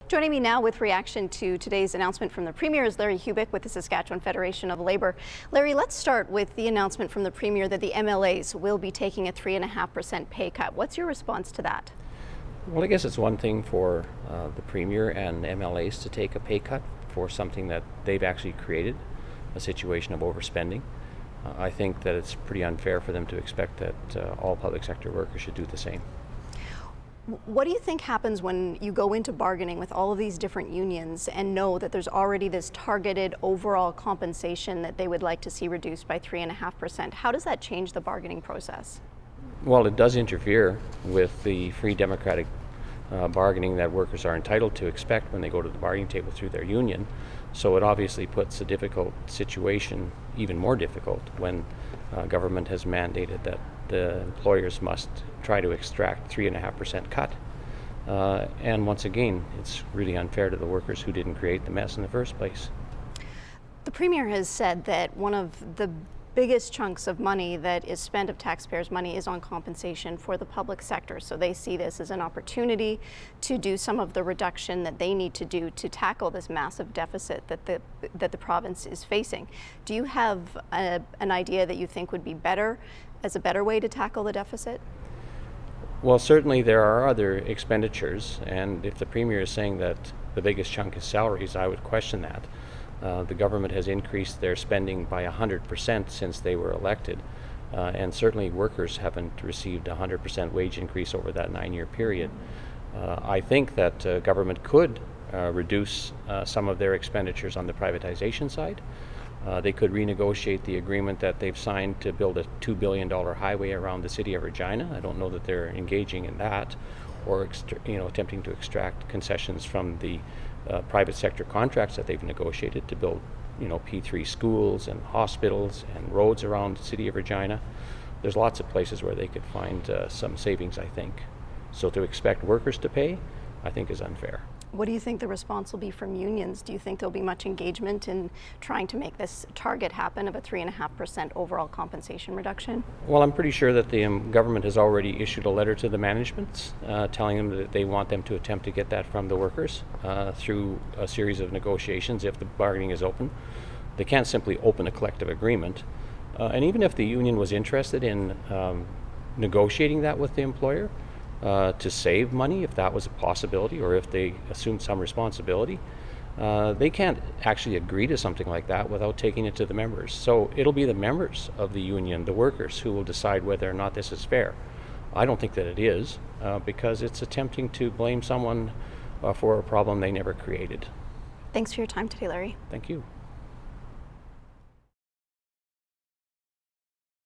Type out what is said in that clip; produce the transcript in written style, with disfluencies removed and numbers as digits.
Joining me now with reaction to today's announcement from the Premier is Larry Hubich with the Saskatchewan Federation of Labour. Larry, let's start with the announcement from the Premier that the MLAs will be taking a 3.5% pay cut. What's your response to that? Well, I guess it's one thing for the Premier and MLAs to take a pay cut for something that they've actually created, a situation of overspending. I think that it's pretty unfair for them to expect that all public sector workers should do the same. What do you think happens when you go into bargaining with all of these different unions and know that there's already this targeted overall compensation that they would like to see reduced by 3.5%? How does that change the bargaining process? Well, it does interfere with the free democratic bargaining that workers are entitled to expect when they go to the bargaining table through their union. So it obviously puts a difficult situation even more difficult when government has mandated that the employers must try to extract 3.5% cut. And once again, it's really unfair to the workers who didn't create the mess in the first place. The Premier has said that one of the biggest chunks of money that is spent of taxpayers' money is on compensation for the public sector. So they see this as an opportunity to do some of the reduction that they need to do to tackle this massive deficit that the province is facing. Do you have an idea that you think would be better, as a better way to tackle the deficit? Well, certainly there are other expenditures, and if the Premier is saying that the biggest chunk is salaries, I would question that. The government has increased their spending by 100% since they were elected, and certainly workers haven't received a 100% wage increase over that 9-year period. I think that government could reduce some of their expenditures on the privatization side. They could renegotiate the agreement that they've signed to build a $2 billion highway around the city of Regina. I don't know that they're engaging in that, or attempting to extract concessions from the private sector contracts that they've negotiated to build, P3 schools and hospitals and roads around the city of Regina. There's lots of places where they could find some savings, I think. So to expect workers to pay, I think, is unfair. What do you think the response will be from unions? Do you think there'll be much engagement in trying to make this target happen of a 3.5% overall compensation reduction? Well, I'm pretty sure that the government has already issued a letter to the management telling them that they want them to attempt to get that from the workers through a series of negotiations if the bargaining is open. They can't simply open a collective agreement. And even if the union was interested in negotiating that with the employer, to save money, if that was a possibility, or if they assumed some responsibility, they can't actually agree to something like that without taking it to the members. So it'll be the members of the union, the workers, who will decide whether or not this is fair. I don't think that it is, because it's attempting to blame someone for a problem they never created. Thanks for your time today, Larry. Thank you.